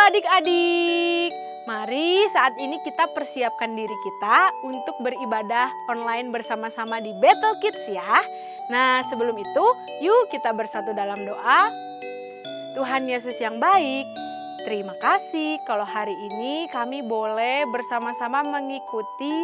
adik-adik, mari saat ini kita persiapkan diri kita untuk beribadah online bersama-sama di Battle Kids ya. Nah sebelum itu, yuk kita bersatu dalam doa. Tuhan Yesus yang baik, terima kasih kalau hari ini kami boleh bersama-sama mengikuti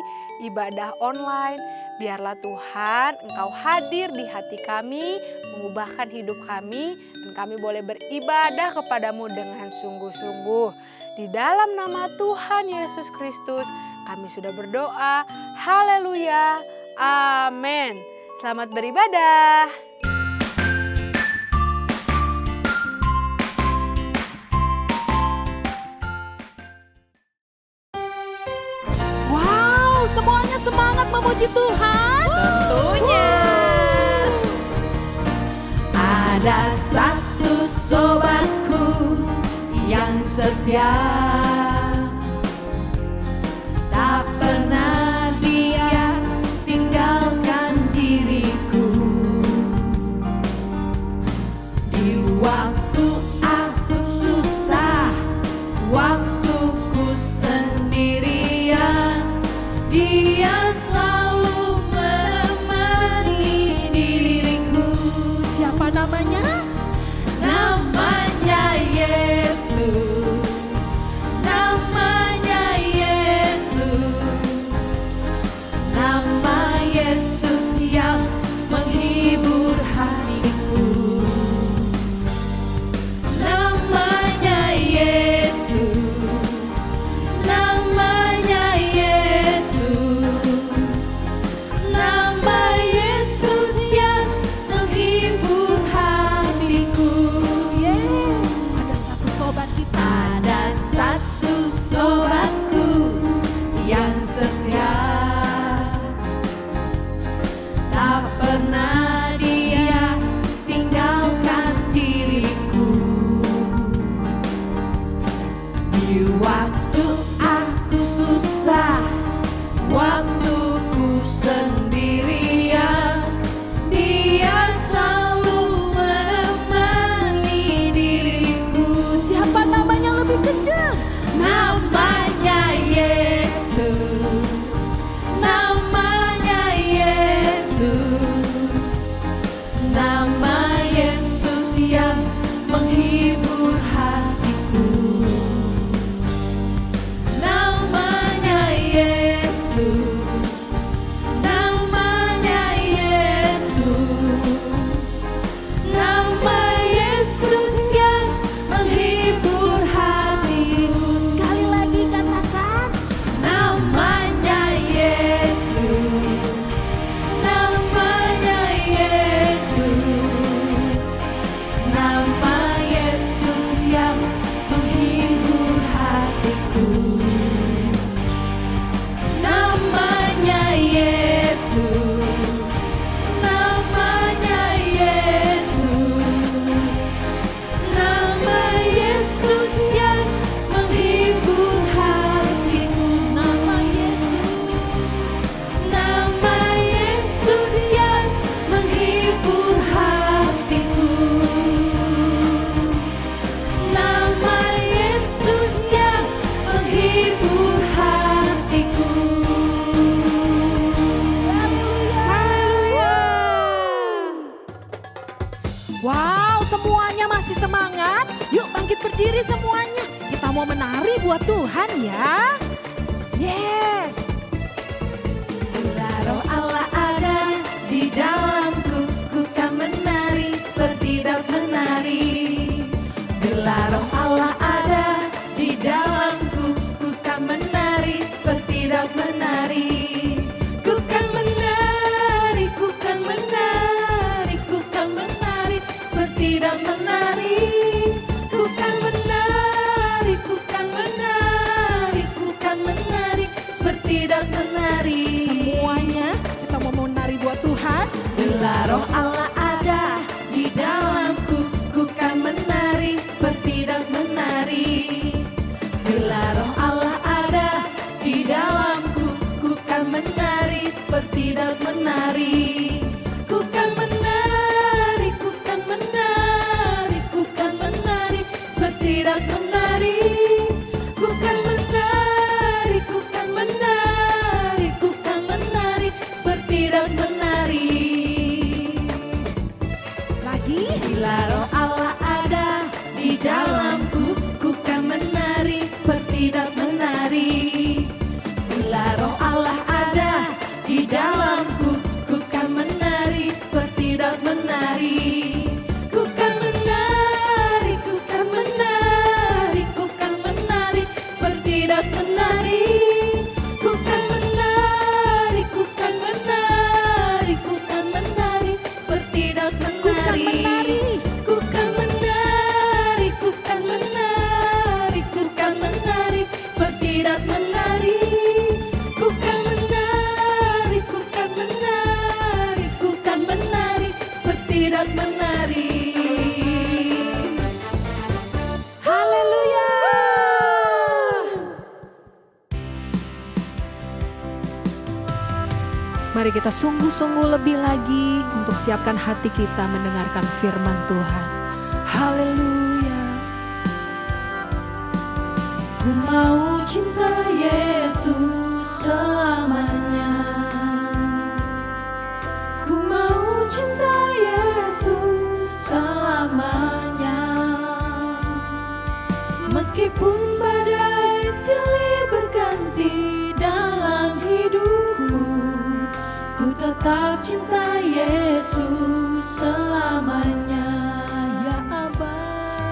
ibadah online. Biarlah Tuhan Engkau hadir di hati kami, mengubahkan hidup kami, dan kami boleh beribadah kepadamu dengan sungguh-sungguh. Di dalam nama Tuhan Yesus Kristus kami sudah berdoa. Haleluya. Amin. Selamat beribadah. Wow, semuanya semangat memuji Tuhan. Tentunya. Ada satu sobatku yang setia, tak pernah dia tinggalkan diriku. Di waktu aku susah, waktuku sendirian, dia selalu menemani diriku. Siapa namanya? Namanya Yesus. Namanya Yesus. Nama Yesus yang menghibur hatiku. Namanya Yesus. Namanya Yesus. Nama Yesus yang menghibur hatiku. Ada satu sobat kita. Ada satu sobatku yang setia, tak pernah dia tinggalkan diriku. Di waktu aku susah, waktuku sendirian, dia selalu menemani diriku. Siapa namanya lebih kencang? Namanya Yesus. Namanya Yesus. Nama Yesus yang menghibur hatiku. Namanya Yesus. Namanya Yesus. Nama Yesus yang menghibur hatiku. Sekali lagi katakan. Namanya Yesus. Namanya Yesus. Nama Yesus yang menghibur hatiku. Namanya Yesus. Namanya Yesus. Nama Yesus yang menghibur hatiku. Nama Yesus. Nama Yesus yang menghibur hatiku. Nama Yesus yang menghibur hatiku. Haleluya. Wow, semuanya masih semangat? Yuk bangkit berdiri semuanya. Kita mau menari buat Tuhan ya. Yes. Bila Roh Allah ada di dalamku, ku kan menari seperti Daud menari. Bila Roh Allah ada di dalamku, ku kan menari seperti Daud menari. Ku kan menari, ku kan menari, ku kan menari seperti Daud menari. Ku kan menari, ku kan menari, ku kan menari seperti Daud menari. Semuanya kita mau menari buat Tuhan. Bila Roh Allah ada di dalamku, ku kan menari seperti Daud menari. Bila Roh Allah ada di dalamku, ku kan menari seperti Daud menari. Ku kan menari, ku kan menari, ku kan menari seperti Daud menari. mari kita sungguh-sungguh lebih lagi untuk siapkan hati kita mendengarkan firman Tuhan. Haleluya. Ku mau cinta Yesus selamanya. Ku mau cinta Yesus selamanya. Meskipun badai silih berganti dalam hidupku, ku tetap cinta Yesus selamanya. Ya Aba,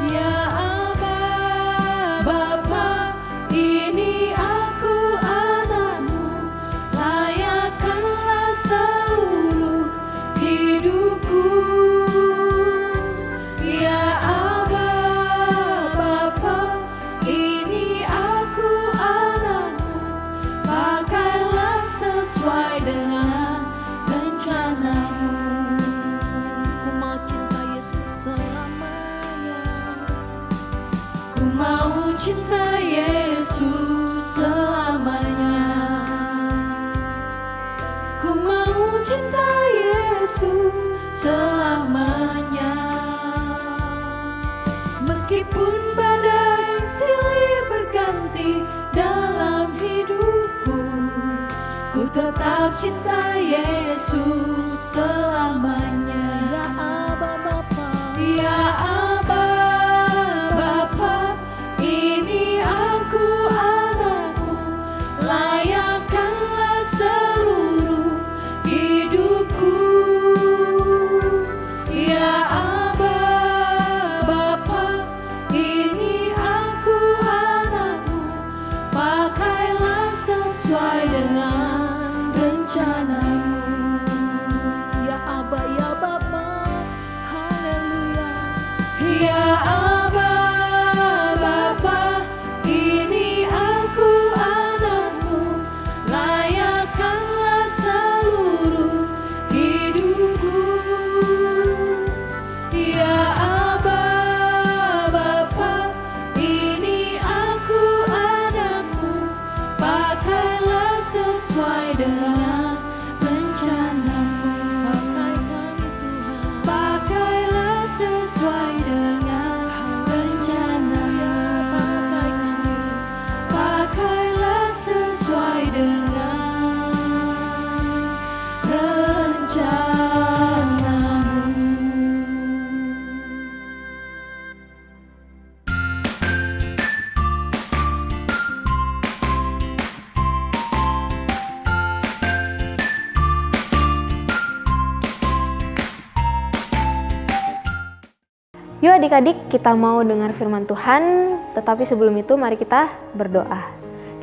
ya Aba, Bapa, ini aku anakmu, layakkanlah seluruh hidupku. Ya Aba, Bapa, ini aku anakmu, pakailah sesuai dengan rencanamu. Ku mau cinta Yesus selamanya. Ku mau cinta Yesus selamanya. Ku mau cinta Yesus selamanya. Meskipun badai silih berganti dalam hidupku, ku tetap cinta Yesus selamanya. Ya Aba Bapa, ya Aba Bapa, ini aku anakmu, layakkanlah seluruh hidupku. Ya Aba Bapa, ini aku anakmu, pakailah sesuai dengan rencanamu. Ya Aba, ya Bapa, haleluya. Ya Aba Bapa, ini aku anakmu, layakkanlah seluruh hidupku. Ya Aba Bapa, ini aku anakmu, pakailah sesuai dengan rencanamu. Pakailah sesuai dengan rencanamu. Pakailah sesuai dengan rencanamu. Yuk adik-adik, kita mau dengar firman Tuhan, tetapi sebelum itu mari kita berdoa.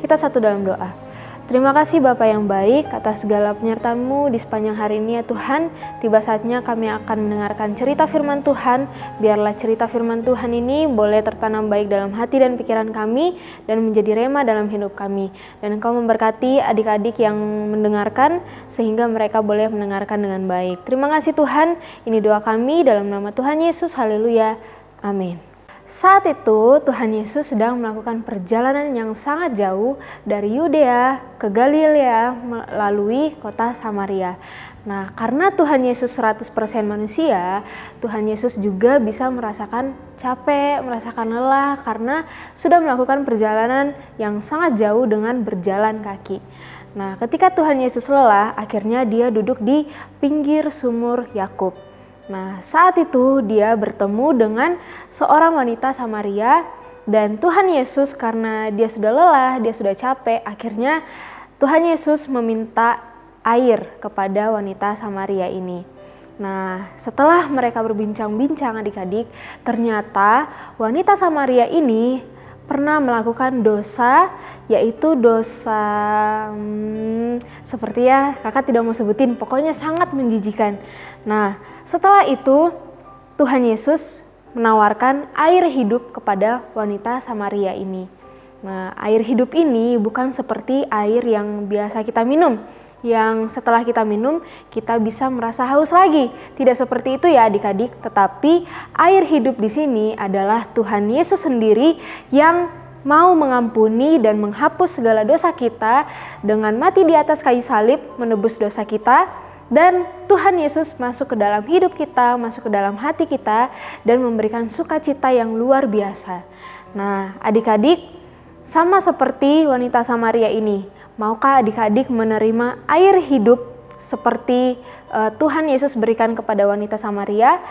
Kita satu dalam doa. Terima kasih Bapa yang baik atas segala penyertaan-Mu di sepanjang hari ini ya Tuhan. Tiba saatnya kami akan mendengarkan cerita firman Tuhan. Biarlah cerita firman Tuhan ini boleh tertanam baik dalam hati dan pikiran kami dan menjadi rema dalam hidup kami. Dan Engkau memberkati adik-adik yang mendengarkan sehingga mereka boleh mendengarkan dengan baik. Terima kasih Tuhan. Ini doa kami dalam nama Tuhan Yesus. Haleluya. Amin. Saat itu Tuhan Yesus sedang melakukan perjalanan yang sangat jauh dari Yudea ke Galilea melalui kota Samaria. Nah, karena Tuhan Yesus 100% manusia, Tuhan Yesus juga bisa merasakan capek, merasakan lelah karena sudah melakukan perjalanan yang sangat jauh dengan berjalan kaki. Nah, ketika Tuhan Yesus lelah, akhirnya dia duduk di pinggir sumur Yakub. Nah, saat itu dia bertemu dengan seorang wanita Samaria dan Tuhan Yesus karena dia sudah lelah, dia sudah capek, akhirnya Tuhan Yesus meminta air kepada wanita Samaria ini. Nah, setelah mereka berbincang-bincang adik-adik, ternyata wanita Samaria ini pernah melakukan dosa, yaitu dosa seperti ya kakak tidak mau sebutin, pokoknya sangat menjijikan. Nah, setelah itu Tuhan Yesus menawarkan air hidup kepada wanita Samaria ini. Nah, air hidup ini bukan seperti air yang biasa kita minum, yang setelah kita minum kita bisa merasa haus lagi. Tidak seperti itu ya adik-adik, tetapi air hidup di sini adalah Tuhan Yesus sendiri yang mau mengampuni dan menghapus segala dosa kita dengan mati di atas kayu salib menebus dosa kita, dan Tuhan Yesus masuk ke dalam hidup kita, masuk ke dalam hati kita dan memberikan sukacita yang luar biasa. Nah, adik-adik sama seperti wanita Samaria ini, maukah adik-adik menerima air hidup seperti Tuhan Yesus berikan kepada wanita Samaria?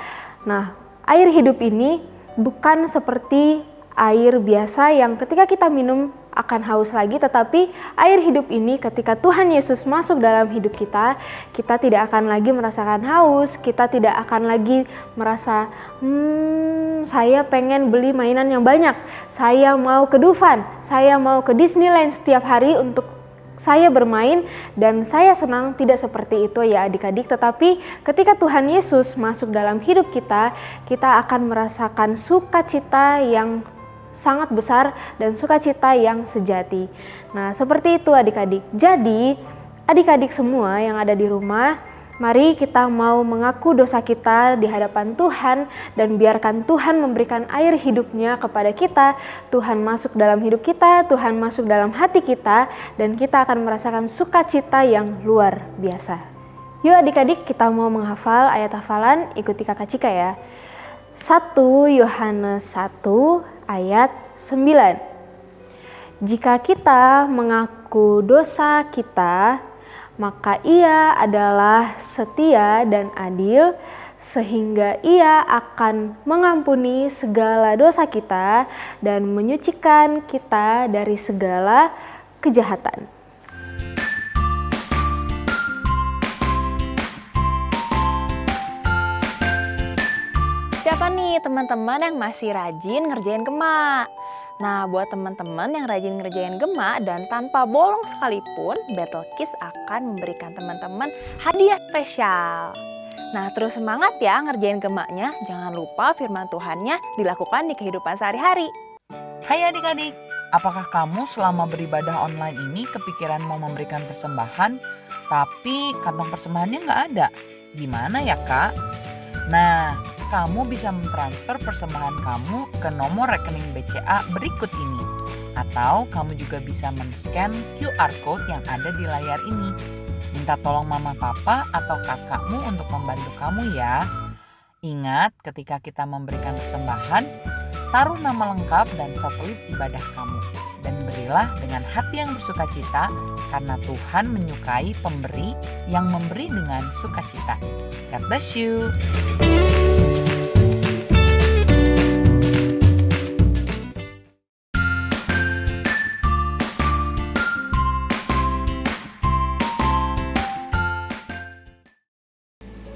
Nah, air hidup ini bukan seperti air biasa yang ketika kita minum akan haus lagi, tetapi air hidup ini ketika Tuhan Yesus masuk dalam hidup kita, kita tidak akan lagi merasakan haus, kita tidak akan lagi merasa saya pengen beli mainan yang banyak, saya mau ke Dufan, saya mau ke Disneyland setiap hari untuk saya bermain dan saya senang. Tidak seperti itu ya adik-adik, tetapi ketika Tuhan Yesus masuk dalam hidup kita, kita akan merasakan sukacita yang sangat besar dan sukacita yang sejati. Nah, seperti itu adik-adik. Jadi, adik-adik semua yang ada di rumah, mari kita mau mengaku dosa kita di hadapan Tuhan dan biarkan Tuhan memberikan air hidupnya kepada kita. Tuhan masuk dalam hidup kita, Tuhan masuk dalam hati kita, dan kita akan merasakan sukacita yang luar biasa. Yuk adik-adik, kita mau menghafal ayat hafalan, ikuti Kakak Cika ya. 1 Yohanes 1 ayat 9. Jika kita mengaku dosa kita, maka Ia adalah setia dan adil, sehingga Ia akan mengampuni segala dosa kita dan menyucikan kita dari segala kejahatan. Siapa nih teman-teman yang masih rajin ngerjain gema? Nah, buat teman-teman yang rajin ngerjain gema dan tanpa bolong sekalipun, Battle Kids akan memberikan teman-teman hadiah spesial. Nah, terus semangat ya ngerjain gemanya. Jangan lupa firman Tuhannya dilakukan di kehidupan sehari-hari. Hai adik-adik, apakah kamu selama beribadah online ini kepikiran mau memberikan persembahan, tapi kantong persembahannya nggak ada? Gimana ya kak? Nah, kamu bisa mentransfer persembahan kamu ke nomor rekening BCA berikut ini. Atau kamu juga bisa men-scan QR Code yang ada di layar ini. Minta tolong mama papa atau kakakmu untuk membantu kamu ya. Ingat, ketika kita memberikan persembahan, taruh nama lengkap dan satelit ibadah kamu. Dan berilah dengan hati yang bersuka cita, karena Tuhan menyukai pemberi yang memberi dengan sukacita. God bless you.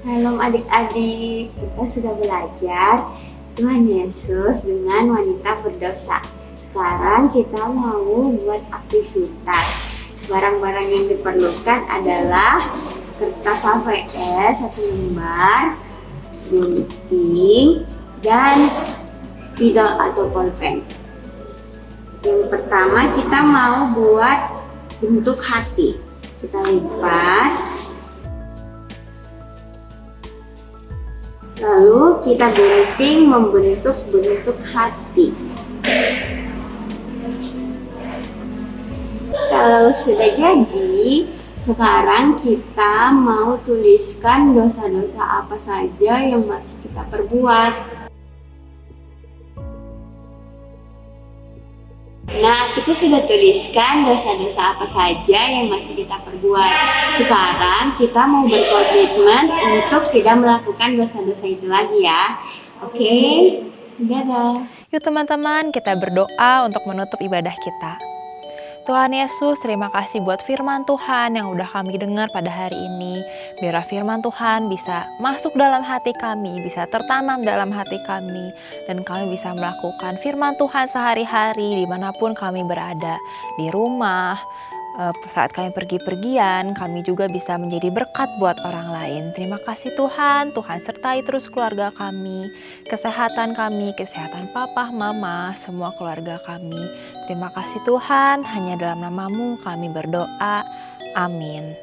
Halo adik-adik, kita sudah belajar Tuhan Yesus dengan wanita berdosa. Sekarang kita mau buat aktivitas. Barang-barang yang diperlukan adalah kertas HVS 1 lembar, gunting, dan spidol atau pulpen. Yang pertama kita mau buat bentuk hati. Kita lipat. Lalu kita gunting membentuk bentuk hati. Kalau sudah jadi, sekarang kita mau tuliskan dosa-dosa apa saja yang masih kita perbuat. Nah, kita sudah tuliskan dosa-dosa apa saja yang masih kita perbuat. Sekarang kita mau berkomitmen untuk tidak melakukan dosa-dosa itu lagi ya. Oke, dadah. Yuk teman-teman, kita berdoa untuk menutup ibadah kita. Tuhan Yesus, terima kasih buat firman Tuhan yang udah kami dengar pada hari ini. Biar firman Tuhan bisa masuk dalam hati kami, bisa tertanam dalam hati kami, dan kami bisa melakukan firman Tuhan sehari-hari dimanapun kami berada. Di rumah, saat kami pergi-pergian, kami juga bisa menjadi berkat buat orang lain. Terima kasih Tuhan, Tuhan sertai terus keluarga kami, kesehatan papa, mama, semua keluarga kami. Terima kasih Tuhan, hanya dalam nama-Mu kami berdoa. Amin.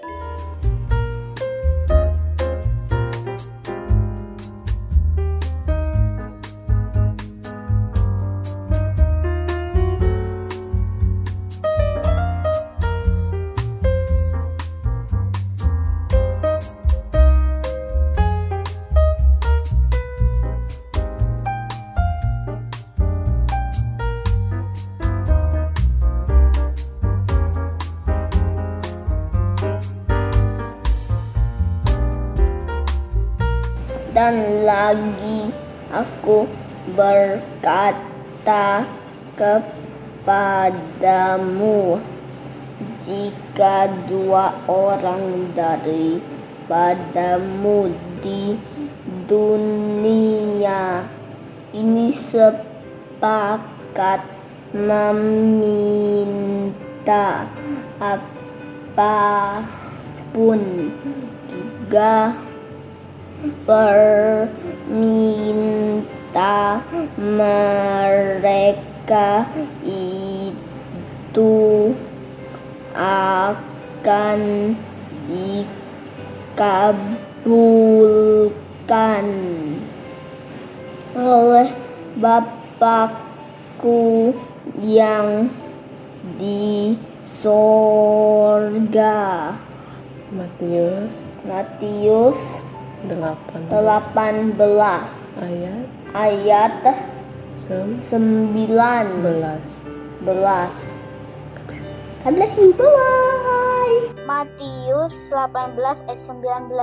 Jangan lagi aku berkata kepadamu, jika dua orang daripadamu di dunia ini sepakat meminta apapun juga perminta mereka itu akan dikabulkan oleh Bapakku yang di sorga. Matius 18 ayat 19. Matius 18 ayat 19.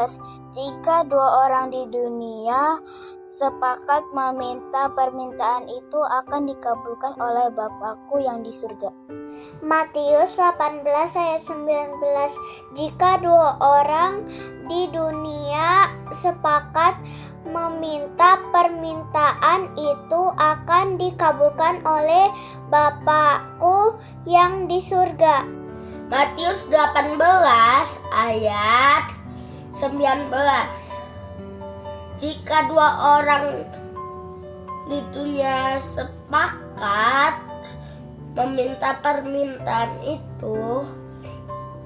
Jika dua orang di dunia sepakat meminta permintaan itu akan dikabulkan oleh Bapakku yang di surga. Matius 18 ayat 19. Jika dua orang di dunia sepakat meminta permintaan itu akan dikabulkan oleh Bapakku yang di surga. Matius 18 ayat 19. Jika dua orang di dunia sepakat meminta permintaan itu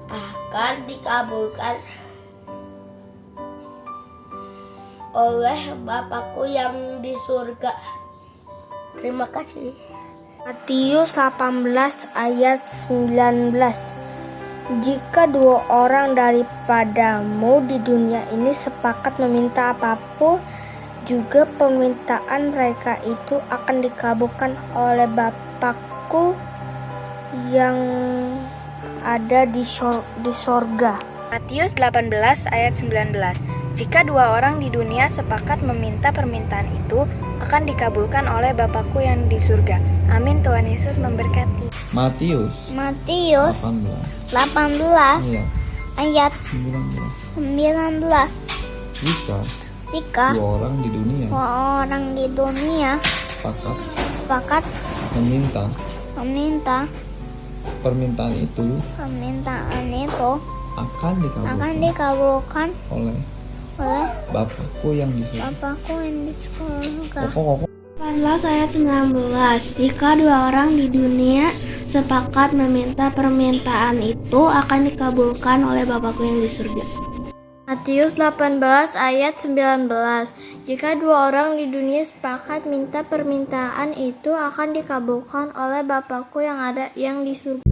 akan dikabulkan oleh Bapakku yang di surga. Terima kasih. Matius 18 ayat 19. Jika dua orang daripadamu di dunia ini sepakat meminta apapun, juga permintaan mereka itu akan dikabulkan oleh Bapakku yang ada di sorga. Matius 18 ayat 19. Jika dua orang di dunia sepakat meminta permintaan itu, akan dikabulkan oleh Bapakku yang di surga. Amin. Tuhan Yesus memberkati. Matius 18 ayat 19. Jika dua orang di dunia sepakat meminta permintaan itu akan dikabulkan oleh Bapakku yang di surga. Bapakku yang di surga. 18 ayat 19. Jika dua orang di dunia sepakat meminta permintaan itu akan dikabulkan oleh Bapakku yang di surga. Matius 18 ayat 19. Jika dua orang di dunia sepakat minta permintaan itu akan dikabulkan oleh Bapakku yang di surga.